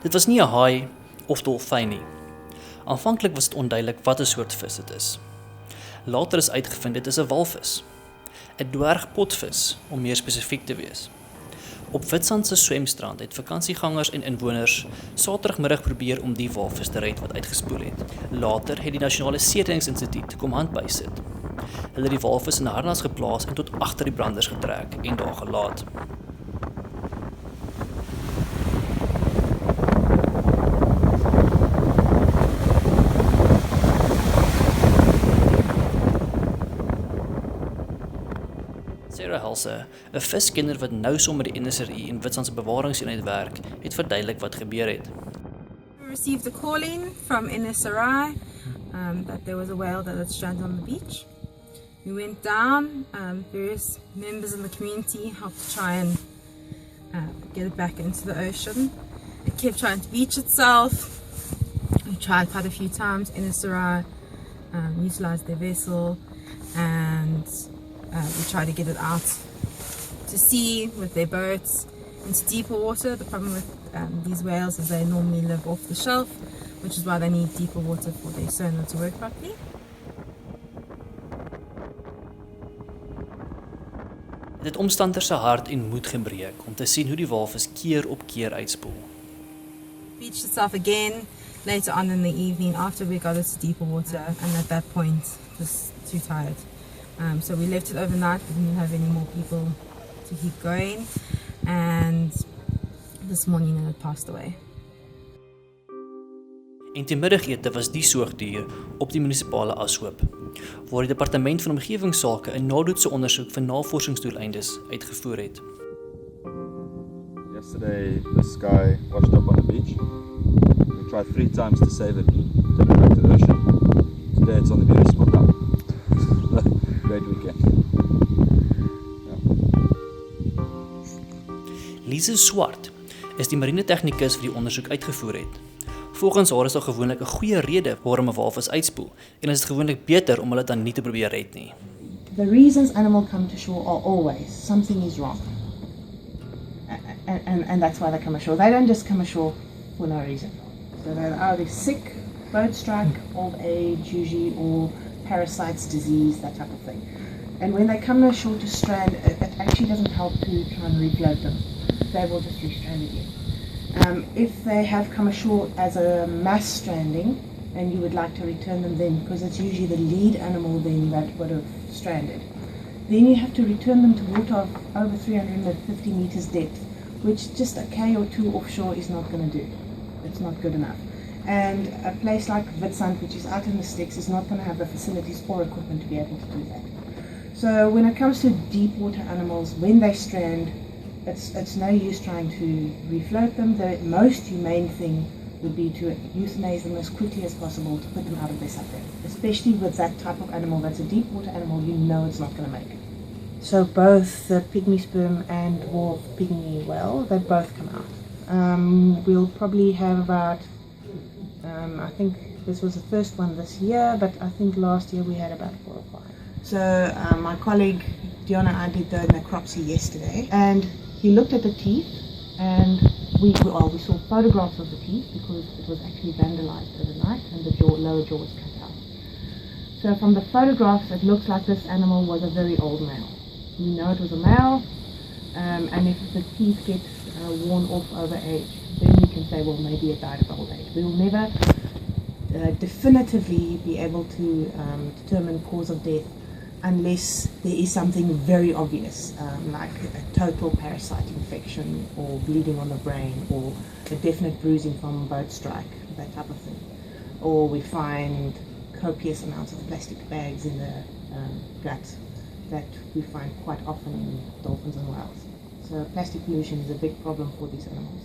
Dit was nie 'n haai of dolfyn nie. Aanvanklik was dit onduidelik wat 'n soort vis dit is. Later is uitgevind dit is 'n walvis, 'n dwergpotvis om meer spesifiek te wees. Op Witsand se swemstrand het vakansiegangers en inwoners Saterdagmiddag probeer om die walvis te red wat uitgespoel het. Later het die Nasionale Seereddingsinstituut kom hand bysit. Hulle het die walvis in 'n harnas geplaas en tot agter die branders getrek en daar gelaat. Sarah, 'n viskenner wat nou saam met die NSRI en Witsand se bewaringseenheid werk, het verduidelik wat gebeur het. We received a call in from NSRI that there was a whale that had stranded on the beach. We went down, various members in the community helped to try and get it back into the ocean. It kept trying to beach itself. We tried quite a few times. NSRI utilized their vessel and we tried to get it out to sea with their boats into deeper water. The problem with these whales is they normally live off the shelf, which is why they need deeper water for their sonar to work properly. Dit het omstanders se hart en moed gebreek om te sien hoe die walvis keer op keer uitspoel. Beached itself again later on in the evening after we got it to deeper water, and at that point it was too tired. So we left it overnight. We didn't have any more people to keep going, and this morning it had passed away. En te middagete was die soogdier op die munisipale ashoop, waar die departement van omgewingsake 'n nadoetse ondersoek vir navorsingsdoeleindes uitgevoer het. Yesterday this guy washed up on the beach. We tried 3 times to save it, take it back to the ocean. Today it's on the municipal dump. Great weekend. Lise Swart is die marine tegnikus wat die ondersoek uitgevoer het. Volgens haar is daar gewoonlik 'n goeie rede waarom 'n walvis uitspoel, en is dit gewoonlik beter om hulle dan nie te probeer red nie. The reasons animals come to shore are always something is wrong. And that's why they come ashore. They don't just come ashore for no reason. So they're either sick, boat strike, old age usually, or parasites, disease, that type of thing. And when they come ashore to strand, it actually doesn't help to try and refloat them. They will just re-strand again. If they have come ashore as a mass stranding, and you would like to return them then, because it's usually the lead animal then that would have stranded, then you have to return them to water of over 350 meters depth, which just a K or 2 offshore is not going to do. It's not good enough. And a place like Witsand, which is out in the sticks, is not going to have the facilities or equipment to be able to do that. So when it comes to deep water animals, when they strand, it's no use trying to refloat them. The most humane thing would be to euthanize them as quickly as possible to put them out of their suffering. Especially with that type of animal that's a deep water animal, you know it's not going to make it. So both the pygmy sperm and dwarf pygmy whale, they both come out. We'll probably have about, I think this was the first one this year, but I think last year we had about 4 or 5. So my colleague Diona and I did the necropsy yesterday, and he looked at the teeth, and we saw photographs of the teeth because it was actually vandalized overnight, and the lower jaw was cut out. So from the photographs, it looks like this animal was a very old male. We know it was a male, and if the teeth get worn off over age, then you can say, well, maybe it died of old age. We will never definitively be able to determine cause of death unless there is something very obvious, like a total parasite infection or bleeding on the brain or a definite bruising from boat strike, that type of thing. Or we find copious amounts of plastic bags in the gut that we find quite often in dolphins and whales. So plastic pollution is a big problem for these animals.